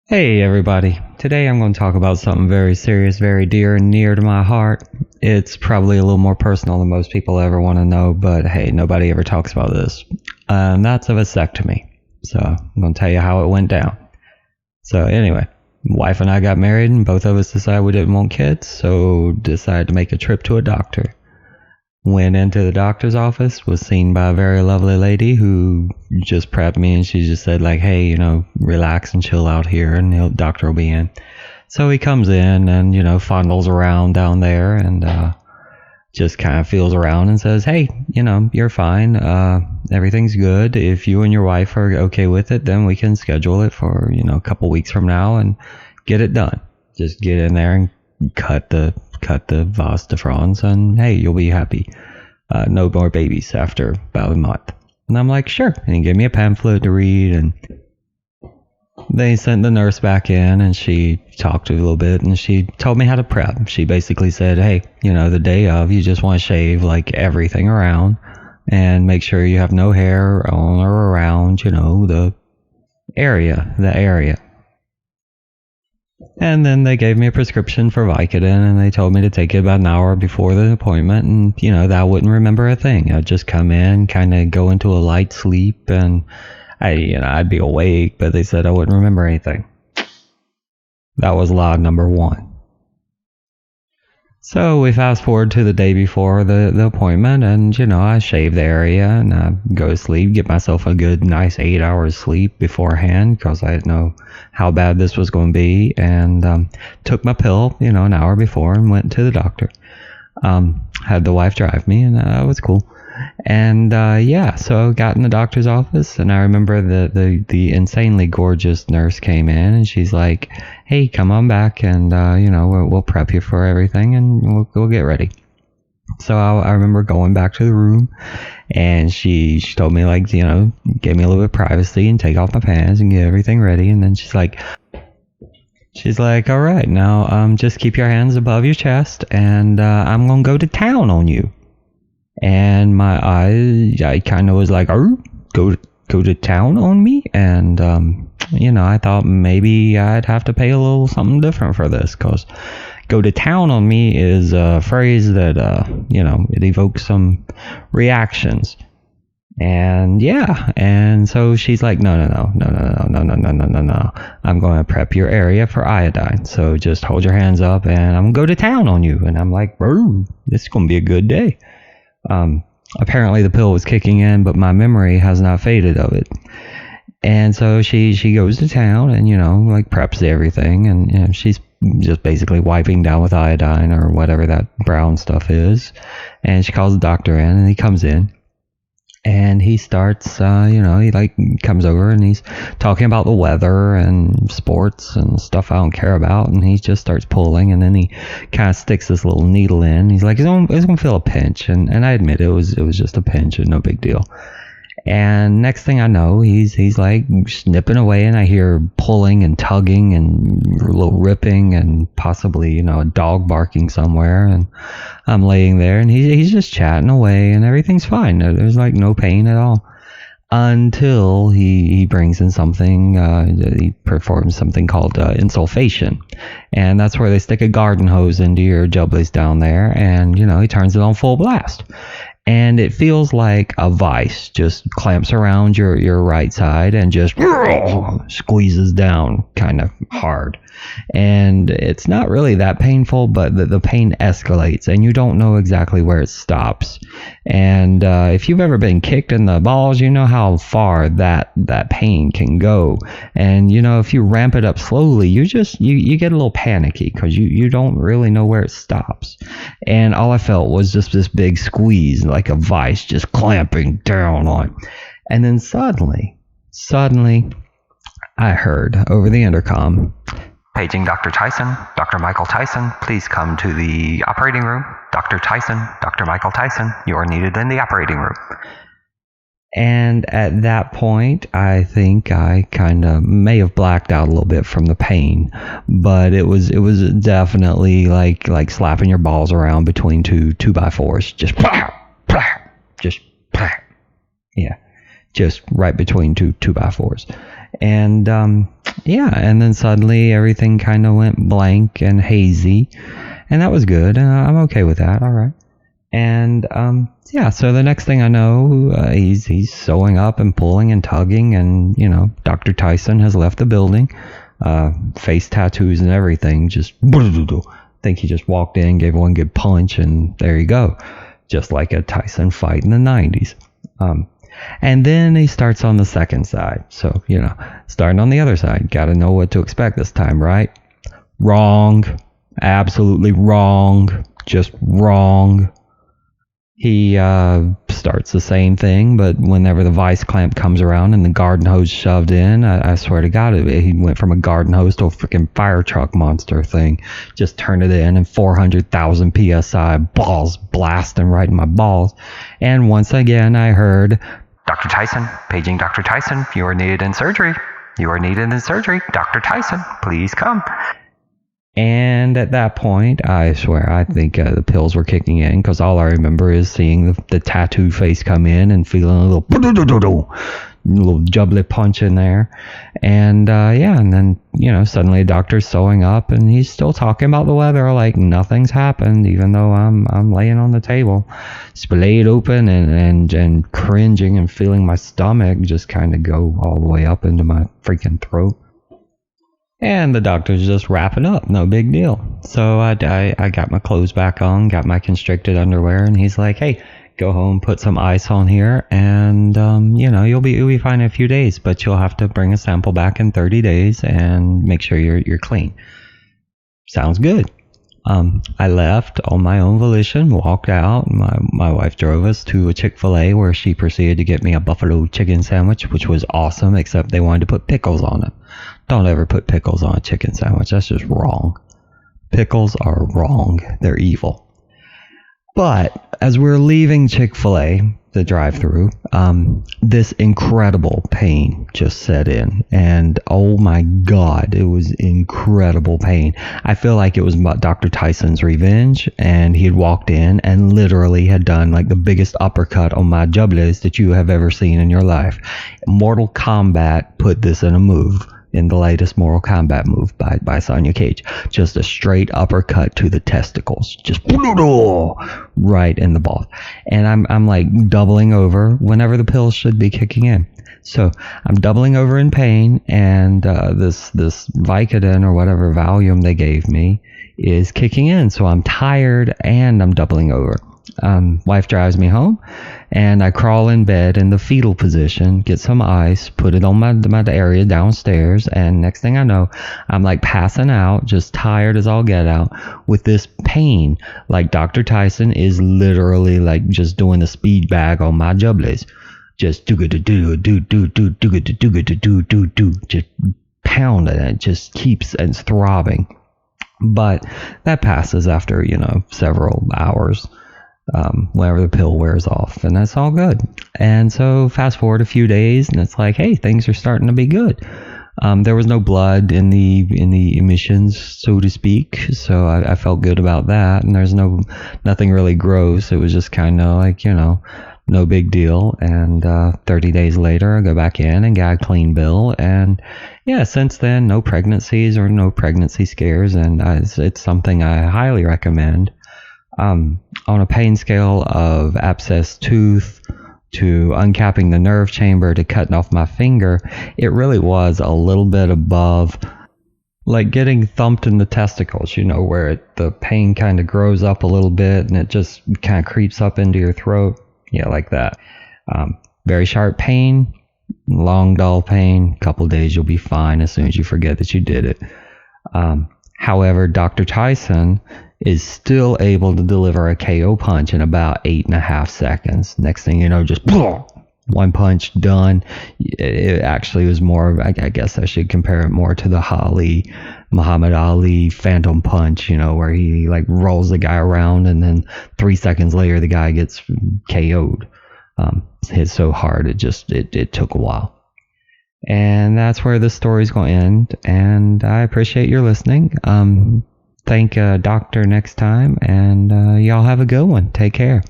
Hey everybody, today I'm going to talk about something very serious, very dear and near to my heart. It's probably a little more personal than most people ever want to know, but hey, nobody ever talks about this. And that's a vasectomy. So I'm going to tell you how it went down. So anyway, wife and I got married and both of us decided we didn't want kids, so decided to make a trip to a doctor. Went into the doctor's office, was seen by a very lovely lady who just prepped me, and she just said like, hey, relax and chill out here and the doctor will be in. So he comes in and, fondles around down there and just kind of feels around and says, hey, you're fine. Everything's good. If you and your wife are okay with it, then we can schedule it for, a couple weeks from now and get it done. Just get in there and cut the vas deferens and hey, you'll be happy. No more babies after about a month. And I'm like, sure. And he gave me a pamphlet to read, and they sent the nurse back in and she talked a little bit and she told me how to prep. She basically said, hey, the day of, you just want to shave like everything around and make sure you have no hair on or around, the area. And then they gave me a prescription for Vicodin, and they told me to take it about an hour before the appointment, and, that I wouldn't remember a thing. I'd just come in, kind of go into a light sleep, and I'd be awake, but they said I wouldn't remember anything. That was lie number one. So we fast forward to the day before the appointment, and, I shave the area, and I go to sleep, get myself a good, nice 8 hours sleep beforehand, because I didn't know how bad this was going to be, and took my pill, an hour before, and went to the doctor. Had the wife drive me, and that was cool. And so I got in the doctor's office, and I remember the insanely gorgeous nurse came in, and she's like, hey, come on back, and we'll prep you for everything, and we'll get ready. So I remember going back to the room, and she told me, like, gave me a little bit of privacy and take off my pants and get everything ready. And then she's like, all right, now just keep your hands above your chest, and I'm gonna go to town on you. And my eyes, I kind of was like, oh, go to town on me? And, I thought maybe I'd have to pay a little something different for this, because go to town on me is a phrase that, it evokes some reactions. And and so she's like, no. I'm going to prep your area for iodine. So just hold your hands up and I'm going to go to town on you. And I'm like, bro, this is going to be a good day. Apparently the pill was kicking in, but my memory has not faded of it. And so she goes to town and, preps everything. And, she's just basically wiping down with iodine or whatever that brown stuff is. And she calls the doctor in, and he comes in. And he starts, he comes over and he's talking about the weather and sports and stuff I don't care about. And he just starts pulling, and then he kind of sticks this little needle in. He's like, it's going to feel a pinch. And I admit it was just a pinch and no big deal. And next thing I know, he's like snipping away, and I hear pulling and tugging and a little ripping and possibly, a dog barking somewhere. And I'm laying there, and he's just chatting away, and everything's fine. There's like no pain at all until he brings in something. He performs something called insulfation, and that's where they stick a garden hose into your jubblies down there, and he turns it on full blast. And it feels like a vice just clamps around your right side and just squeezes down kind of hard. And it's not really that painful, but the pain escalates, and you don't know exactly where it stops. And if you've ever been kicked in the balls, you know how far that pain can go. And, if you ramp it up slowly, you get a little panicky because you don't really know where it stops. And all I felt was just this big squeeze, like a vice just clamping down on. And then suddenly, I heard over the intercom, paging Dr. Tyson, Dr. Michael Tyson, please come to the operating room. Dr. Tyson, Dr. Michael Tyson, you are needed in the operating room. And at that point, I think I kind of may have blacked out a little bit from the pain, but it was definitely like slapping your balls around between two 2x4s, just plah, plah, just plah. Yeah, just right between two 2x4s. And Yeah, and then suddenly everything kind of went blank and hazy, and that was good. I'm okay with that. All right. And yeah, so the next thing I know, he's sewing up and pulling and tugging, and Dr. Tyson has left the building, face tattoos and everything. Just I think he just walked in, gave one good punch, and there you go, just like a Tyson fight in the '90s. And then he starts on the second side. So starting on the other side, got to know what to expect this time, right? Wrong, absolutely wrong, just wrong. He starts the same thing, but whenever the vice clamp comes around and the garden hose shoved in, I swear to God, he went from a garden hose to a freaking fire truck monster thing. Just turned it in and 400,000 PSI, balls blasting right in my balls. And once again, I heard, Dr. Tyson, paging Dr. Tyson, you are needed in surgery. You are needed in surgery. Dr. Tyson, please come. And at that point, I swear, I think the pills were kicking in, because all I remember is seeing the tattoo face come in and feeling a little jubbly punch in there. And yeah, and then, suddenly the doctor's sewing up and he's still talking about the weather like nothing's happened, even though I'm laying on the table, splayed open and cringing and feeling my stomach just kind of go all the way up into my freaking throat. And the doctor's just wrapping up, no big deal. So I got my clothes back on, got my constricted underwear, and he's like, hey, go home, put some ice on here, and you'll be fine in a few days, but you'll have to bring a sample back in 30 days and make sure you're clean. Sounds good. I left on my own volition, walked out. My wife drove us to a Chick-fil-A where she proceeded to get me a buffalo chicken sandwich, which was awesome, except they wanted to put pickles on it. Don't ever put pickles on a chicken sandwich. That's just wrong. Pickles are wrong. They're evil. But as we're leaving Chick-fil-A, the drive-thru, this incredible pain just set in, and oh my God, it was incredible pain. I feel like it was Dr. Tyson's revenge, and he had walked in and literally had done like the biggest uppercut on my jubbles that you have ever seen in your life. Mortal Kombat put this in a move. In the latest Mortal Kombat move by Sonya Cage. Just a straight uppercut to the testicles. Just right in the balls. And I'm like doubling over whenever the pills should be kicking in. So I'm doubling over in pain, and this Vicodin or whatever Valium they gave me is kicking in. So I'm tired and I'm doubling over. Wife drives me home, and I crawl in bed in the fetal position, get some ice, put it on my area downstairs, and next thing I know, I'm like passing out, just tired as all get out, with this pain, like Dr. Tyson is literally like just doing the speed bag on my jubbles, just just pounding it, just keeps and it's throbbing. But that passes after several hours. Whenever the pill wears off, and that's all good. And so fast forward a few days, and it's like, hey, things are starting to be good. There was no blood in the emissions, so to speak, so I felt good about that. And there's nothing really gross. It was just kind of like no big deal. And 30 days later, I go back in and got a clean bill. And yeah, since then, no pregnancies or no pregnancy scares, and it's something I highly recommend. On a pain scale of abscess tooth to uncapping the nerve chamber to cutting off my finger, it really was a little bit above like getting thumped in the testicles, where the pain kind of grows up a little bit and it just kind of creeps up into your throat. Yeah, like that. Very sharp pain, long, dull pain. Couple days you'll be fine as soon as you forget that you did it. However, Dr. Tyson is still able to deliver a KO punch in about 8.5 seconds. Next thing you know, just one punch, done. It actually was more, I guess I should compare it more to the Muhammad Ali Phantom Punch, where he like rolls the guy around and then 3 seconds later the guy gets KO'd. Hit so hard, it took a while. And that's where this story's going to end. And I appreciate your listening. Thank a doctor next time, and y'all have a good one. Take care.